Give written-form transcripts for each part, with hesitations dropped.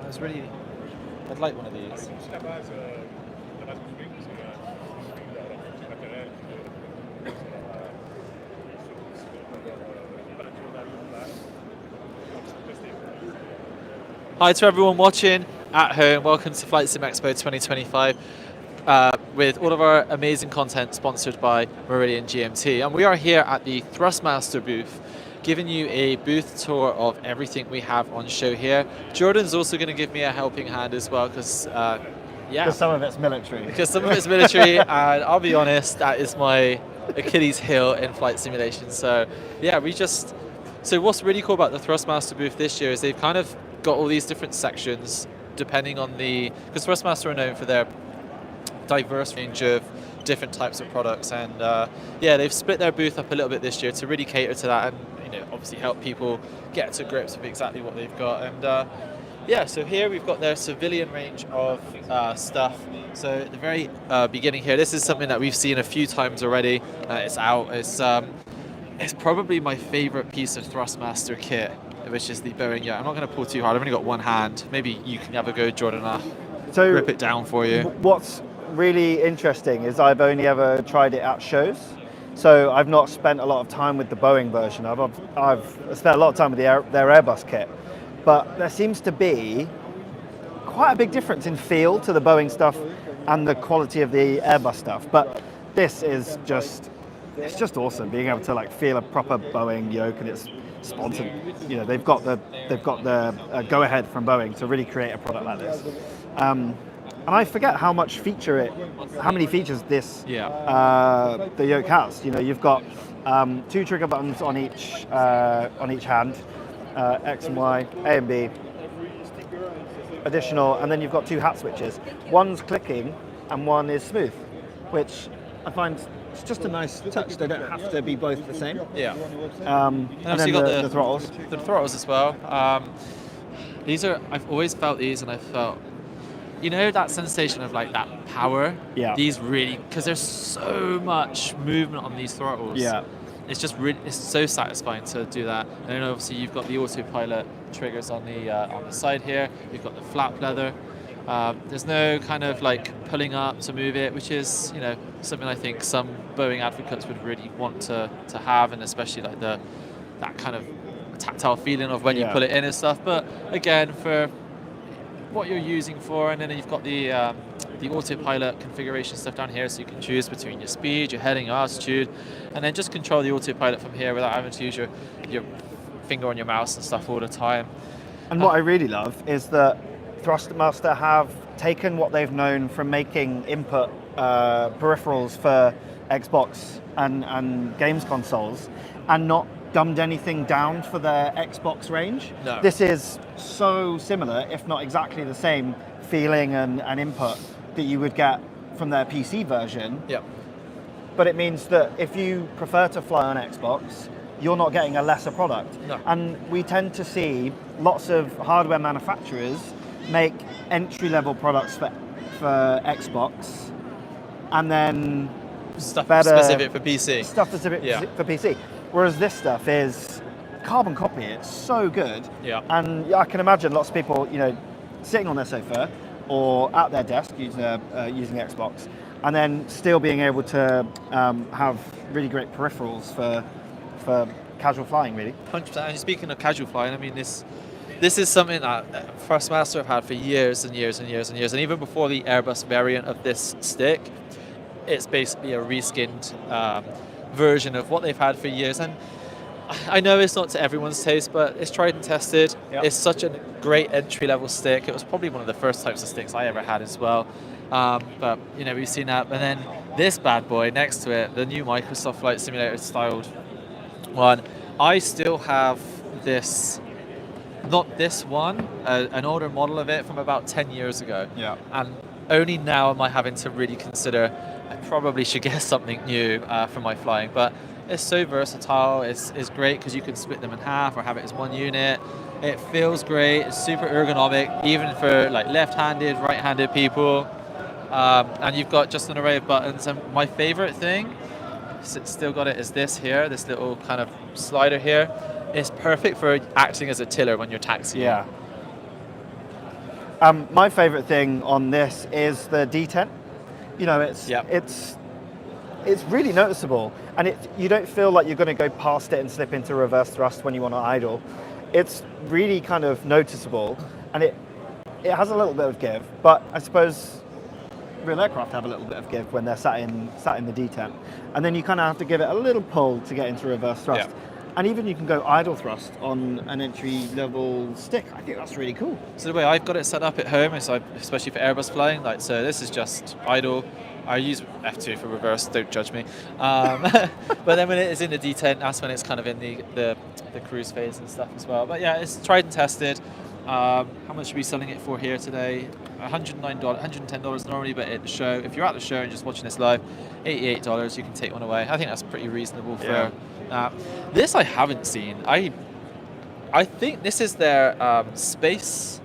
was really, I'd like one of these. Hi to everyone watching at home. Welcome to FlightSimExpo 2025 with all of our amazing content sponsored by Meridian GMT. And we are here at the Thrustmaster booth, giving you a booth tour of everything we have on show here. Jordan's also going to give me a helping hand as well because, Because some of it's military. Because some of it's military, and I'll be honest, that is my Achilles heel in flight simulation. So yeah, so what's really cool about the Thrustmaster booth this year is they've kind of got all these different sections depending on because Thrustmaster are known for their diverse range of different types of products, and yeah, they've split their booth up a little bit this year to really cater to that, and obviously help people get to grips with exactly what they've got. And yeah, so here we've got their civilian range of stuff. So at the very beginning here, this is something that we've seen a few times already. It's out. It's probably my favorite piece of Thrustmaster kit, which is the Boeing. Yeah, I'm not going to pull too hard. I've only got one hand. Maybe you can have a go, Jordan. I'll rip it down for you. What's really interesting is I've only ever tried it at shows. So I've not spent a lot of time with the Boeing version. I've spent a lot of time with their Airbus kit. But there seems to be quite a big difference in feel to the Boeing stuff and the quality of the Airbus stuff. But this is it's just awesome being able to feel a proper Boeing yoke, and it's sponsored. They've got the go ahead from Boeing to really create a product like this. And I forget how many features this the yoke has. You've got 2 trigger buttons on each hand, X and Y, A and B, additional, and then you've got 2 hat switches. One's clicking and one is smooth, which I find it's just a nice touch. They don't have to be both the same. Yeah. And then you got the throttles. The throttles as well. I've always felt these, and I felt, that sensation of that power. Yeah. These really, because there's so much movement on these throttles. Yeah. It's just really, it's so satisfying to do that. And then obviously you've got the autopilot triggers on the side here. You've got the flap leather. There's no kind of pulling up to move it, which is something I think some Boeing advocates would really want to have, and especially that kind of tactile feeling of when you pull it in and stuff. But again, for what you're using for, and then you've got the autopilot configuration stuff down here, so you can choose between your speed, your heading, your altitude, and then just control the autopilot from here without having to use your finger on your mouse and stuff all the time. And what I really love is that Thrustmaster have taken what they've known from making input peripherals for Xbox and games consoles, and not dumbed anything down for their Xbox range. No. This is so similar, if not exactly the same feeling and input that you would get from their PC version. Yep. But it means that if you prefer to fly on Xbox, you're not getting a lesser product. No. And we tend to see lots of hardware manufacturers make entry-level products for Xbox, and then Stuff specific for PC. Stuff specific for PC. Whereas this stuff is carbon copy. It's so good. Yeah. And I can imagine lots of people, sitting on their sofa or at their desk using Xbox, and then still being able to have really great peripherals for casual flying, really. 100%. And speaking of casual flying, I mean, this is something that Thrustmaster have had for years and years and years and years. And even before the Airbus variant of this stick, it's basically a reskinned version of what they've had for years. And I know it's not to everyone's taste, but it's tried and tested. Yep. It's such a great entry-level stick. It was probably one of the first types of sticks I ever had as well. But we've seen that. And then this bad boy next to it, the new Microsoft Flight Simulator styled one. I still have this. Not this one, an older model of it from about 10 years ago. Yeah. And only now am I having to really consider I probably should get something new for my flying. But it's so versatile. It's great because you can split them in half or have it as one unit. It feels great. It's super ergonomic, even for left-handed, right-handed people. And you've got just an array of buttons. And my favorite thing, still got it, is this here, this little kind of slider here. It's perfect for acting as a tiller when you're taxiing. Yeah. My favourite thing on this is the detent. You know, it's really noticeable, and you don't feel like you're going to go past it and slip into reverse thrust when you want to idle. It's really kind of noticeable, and it has a little bit of give, but I suppose real aircraft have a little bit of give when they're sat in the detent, and then you kind of have to give it a little pull to get into reverse thrust. And even you can go idle thrust on an entry level stick. I think that's really cool. So the way I've got it set up at home is, especially for Airbus flying, like, so this is just idle. I use F2 for reverse, don't judge me. But then when it is in the detent, that's when it's kind of in the cruise phase and stuff as well. But yeah, it's tried and tested. How much are we selling it for here today? $109, $110 normally, but at the show, if you're at the show and just watching this live, $88, you can take one away. I think that's pretty reasonable for this. I haven't seen. I think this is their space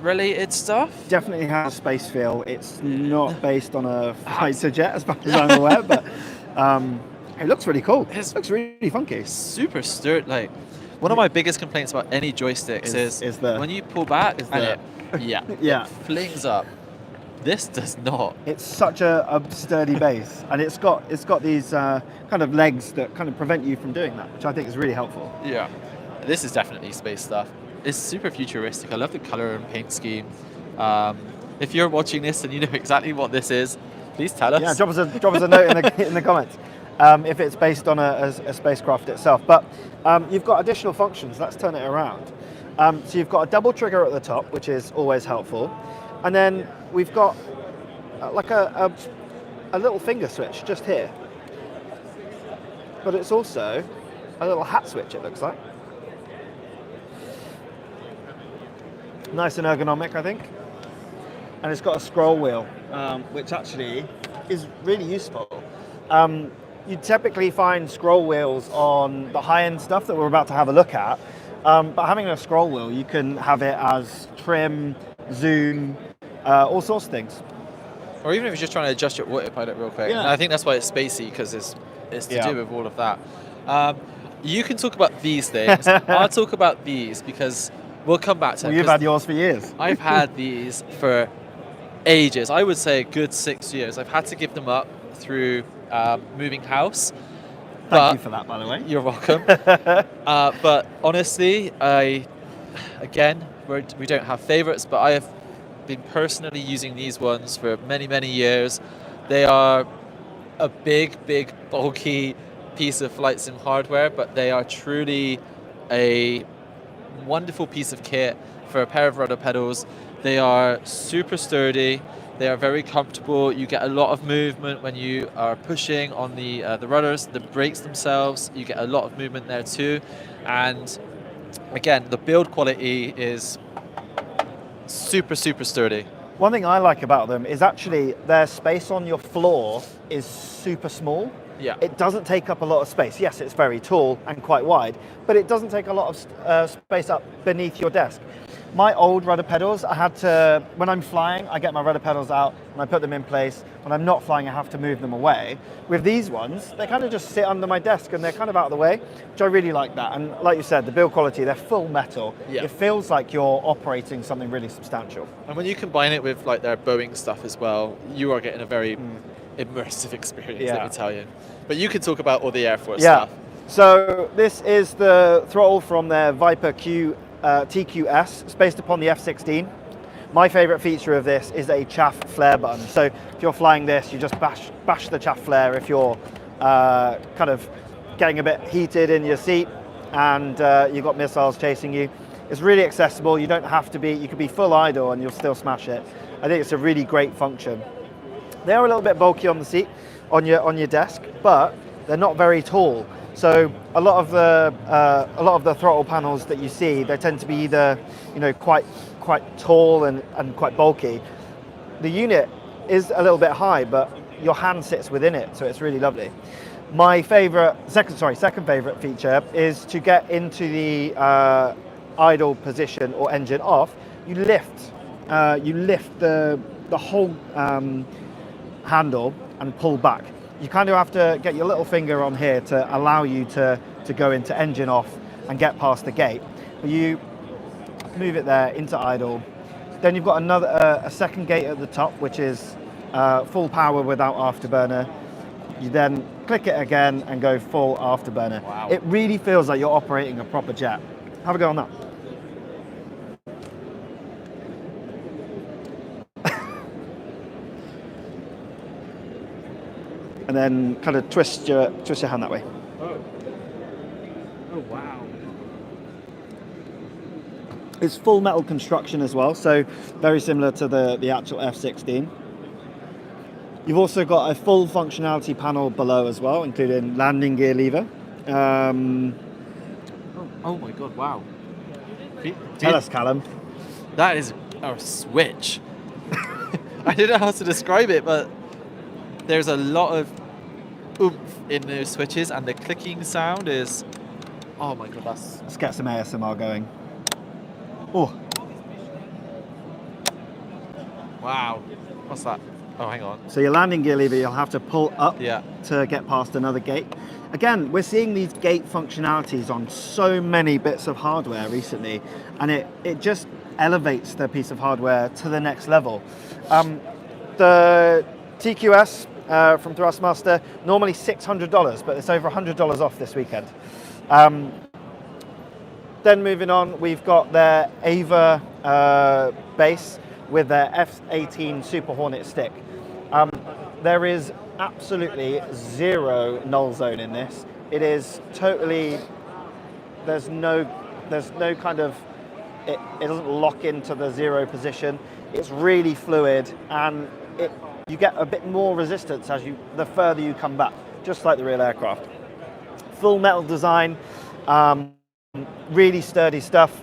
related stuff. Definitely has a space feel. It's not based on a fighter jet, as far as I'm aware, but it looks really cool. It looks really funky. Super sturdy. Like, one of my biggest complaints about any joysticks is when you pull back and it flings up. This does not. It's such a sturdy base, and it's got these kind of legs that kind of prevent you from doing that, which I think is really helpful. Yeah, this is definitely space stuff. It's super futuristic. I love the color and paint scheme. If you're watching this and you know exactly what this is, please tell us. Yeah, drop us a note in the comments if it's based on a spacecraft itself. But you've got additional functions. Let's turn it around. So you've got a double trigger at the top, which is always helpful, and then we've got like a little finger switch just here. But it's also a little hat switch, it looks like. Nice and ergonomic, I think. And it's got a scroll wheel, which actually is really useful. You typically find scroll wheels on the high-end stuff that we're about to have a look at, but having a scroll wheel, you can have it as trim, zoom, all sorts of things. Or even if you're just trying to adjust your autopilot real quick. Yeah. And I think that's why it's spacey, because it's to do with all of that. You can talk about these things. I'll talk about these because we'll come back to them. Well, you've had yours for years. I've had these for ages. I would say a good 6 years. I've had to give them up through moving house. Thank you for that, by the way. You're welcome. But honestly, we don't have favorites, but I have been personally using these ones for many, many years. They are a big, bulky piece of flight sim hardware, but they are truly a wonderful piece of kit for a pair of rudder pedals. They are super sturdy. They are very comfortable. You get a lot of movement when you are pushing on the rudders. The brakes themselves, you get a lot of movement there too. And again, the build quality is super sturdy. One thing I like about them is actually their space on your floor is super small. Yeah. It doesn't take up a lot of space. Yes, it's very tall and quite wide, but it doesn't take a lot of space up beneath your desk. My old rudder pedals, I had to, when I'm flying, I get my rudder pedals out and I put them in place. When I'm not flying, I have to move them away. With these ones, they kind of just sit under my desk and they're kind of out of the way, which I really like that. And like you said, the build quality, they're full metal. Yeah. It feels like you're operating something really substantial. And when you combine it with like their Boeing stuff as well, you are getting a very immersive experience, let me tell you. But you can talk about all the Air Force stuff. So this is the throttle from their Viper TQS. It's based upon the F-16. My favorite feature of this is a chaff flare button. So if you're flying this, you just bash the chaff flare if you're kind of getting a bit heated in your seat and you've got missiles chasing you. It's really accessible. You don't have to be, you could be full idle and you'll still smash it. I think it's a really great function. They are a little bit bulky on the seat, on your desk, but they're not very tall. So a lot of the throttle panels that you see, they tend to be either, quite tall and quite bulky. The unit is a little bit high, but your hand sits within it, so it's really lovely. My second favorite feature is to get into the idle position or engine off. You lift the whole handle and pull back. You kind of have to get your little finger on here to allow you to go into engine off and get past the gate. But you move it there into idle, Then you've got another a second gate at the top, which is full power without afterburner. You then click it again and go full afterburner. Wow. It really feels like you're operating a proper jet. Have a go on that. And then kind of twist your hand that way. Oh wow. It's full metal construction as well, so very similar to the actual F-16. You've also got a full functionality panel below as well, including landing gear lever. Oh my god, wow. Tell us, Callum. That is a switch. I don't know how to describe it, but there's a lot of oomph in those switches, and the clicking sound is, oh my god, Let's get some ASMR going. Oh, wow. What's that? Oh, hang on. so your landing gear lever, you'll have to pull up Yeah. to get past another gate. Again, we're seeing these gate functionalities on so many bits of hardware recently, and it just elevates the piece of hardware to the next level. The TQS from Thrustmaster, normally $600, but it's over $100 off this weekend. Then moving on, we've got their Ava base with their F-18 Super Hornet stick. There is absolutely zero null zone in this. It is totally, there's no kind of, it doesn't lock into the zero position. It's really fluid, and you get a bit more resistance the further you come back, just like the real aircraft. Full metal design, really sturdy stuff.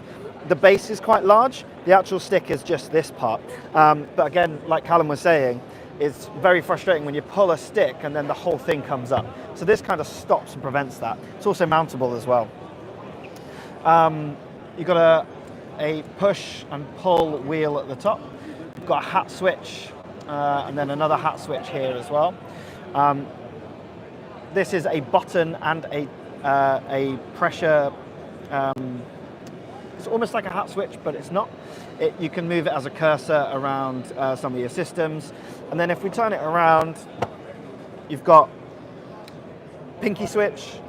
The base is quite large. The actual stick is just this part. But again, like Callum was saying, it's very frustrating when you pull a stick and then the whole thing comes up. So this kind of stops and prevents that. It's also mountable as well. You've got a push and pull wheel at the top. You've got a hat switch and then another hat switch here as well. This is a button and a pressure. It's almost like a hat switch, but it's not. You can move it as a cursor around some of your systems. And then if we turn it around, you've got pinky switch,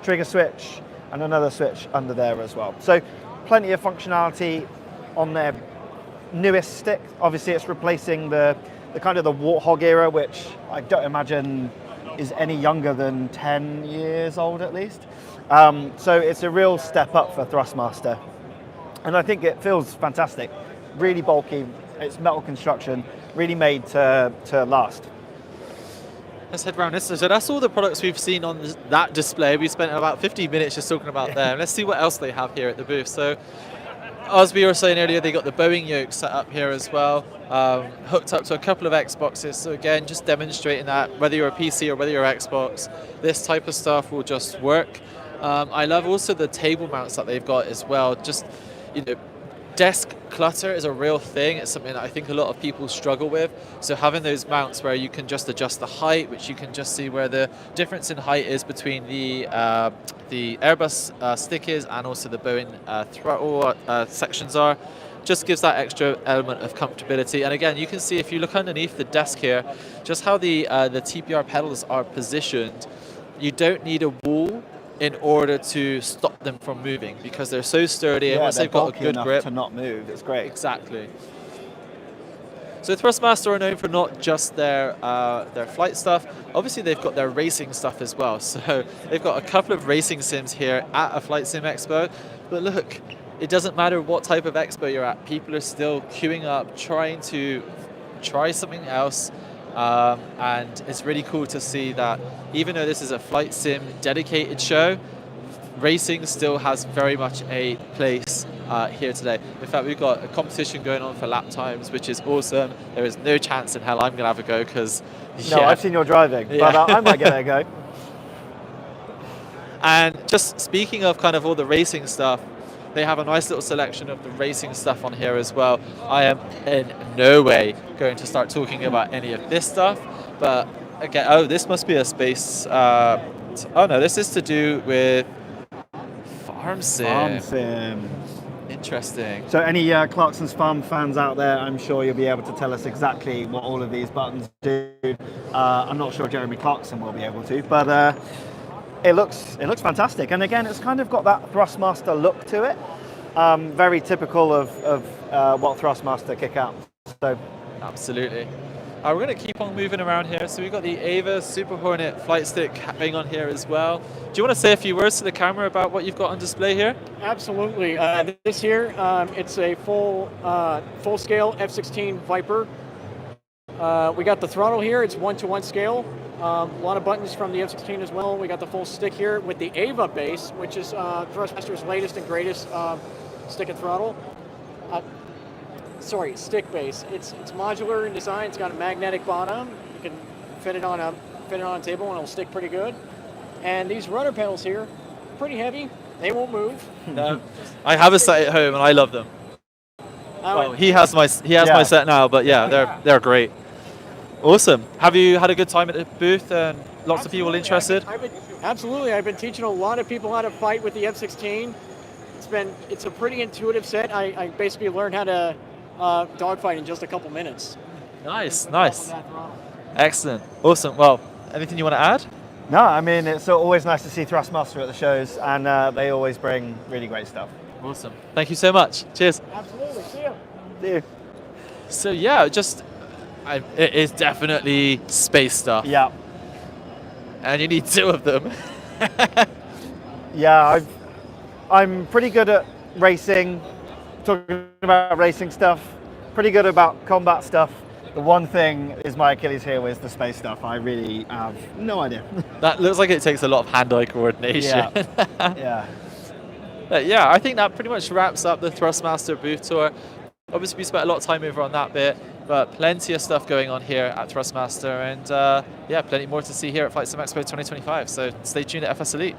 trigger switch, and another switch under there as well. So plenty of functionality on their newest stick. Obviously it's replacing the kind of the Warthog era, which I don't imagine is any younger than 10 years old at least. So it's a real step up for Thrustmaster. And I think it feels fantastic. Really bulky, it's metal construction, really made to last. Let's head around this. So that's all the products we've seen on that display. We spent about 15 minutes just talking about them. Let's see what else they have here at the booth. So as we were saying earlier, they got the Boeing yoke set up here as well, hooked up to a couple of Xboxes. So again, just demonstrating that whether you're a PC or whether you're Xbox, this type of stuff will just work. I love also the table mounts that they've got as well. Just, you know, desk clutter is a real thing. It's something that I think a lot of people struggle with. So having those mounts where you can just adjust the height, which you can just see where the difference in height is between the Airbus stick is and also the Boeing throttle sections are, just gives that extra element of comfortability. And again, you can see if you look underneath the desk here, just how the TPR pedals are positioned. You don't need a wall in order to stop them from moving because they're so sturdy, and once they've got a good grip to not move, it's great. Exactly. So Thrustmaster are known for not just their flight stuff. Obviously, they've got their racing stuff as well. So they've got a couple of racing sims here at a FlightSimExpo. But look, it doesn't matter what type of expo you're at. People are still queuing up, trying to try something else. And it's really cool to see that even though this is a flight sim dedicated show, racing still has very much a place here today. In fact, we've got a competition going on for lap times, which is awesome. There is no chance in hell I'm going to have a go because... No, I've seen your driving, but I might give it a go. And just speaking of kind of all the racing stuff, they have a nice little selection of the racing stuff on here as well. I am in no way going to start talking about any of this stuff, but again, oh, this must be a space. Oh no, this is to do with Farm Sim. Farm Sim. Interesting. So any Clarkson's Farm fans out there, I'm sure you'll be able to tell us exactly what all of these buttons do. I'm not sure Jeremy Clarkson will be able to, but it looks fantastic. And again, it's kind of got that Thrustmaster look to it. Very typical of what Thrustmaster kick out. So Absolutely. We're going to keep on moving around here. So we've got the Ava Super Hornet flight stick happening on here as well. Do you want to say a few words to the camera about what you've got on display here? Absolutely. This here, it's a full-scale F-16 Viper. We got the throttle here. It's 1-to-1 scale. A lot of buttons from the F-16 as well. We got the full stick here with the Ava base, which is Thrustmaster's latest and greatest stick and throttle. Stick base. It's modular in design. It's got a magnetic bottom. You can fit it on a table and it'll stick pretty good. And these rudder pedals here, pretty heavy. They won't move. No. I have a set at home and I love them. Well, he has my set now, but yeah, they're great. Awesome. Have you had a good time at the booth and lots of people interested? Absolutely. I've been teaching a lot of people how to fight with the F-16. It's a pretty intuitive set. I basically learned how to dogfight in just a couple minutes. Nice. Excellent. Awesome. Well, anything you want to add? no, I mean, it's always nice to see Thrustmaster at the shows, and they always bring really great stuff. Awesome. Thank you so much. Cheers. Absolutely. See you. See you. So yeah, it is definitely space stuff. Yeah. And you need two of them. Yeah, I'm pretty good at racing, talking about racing stuff, pretty good about combat stuff. The one thing is my Achilles heel is the space stuff. I really have no idea. That looks like it takes a lot of hand-eye coordination. Yeah. But yeah, I think that pretty much wraps up the Thrustmaster booth tour. Obviously, we spent a lot of time over on that bit, but plenty of stuff going on here at Thrustmaster, and yeah, plenty more to see here at FlightSimExpo 2025. So stay tuned at FS Elite.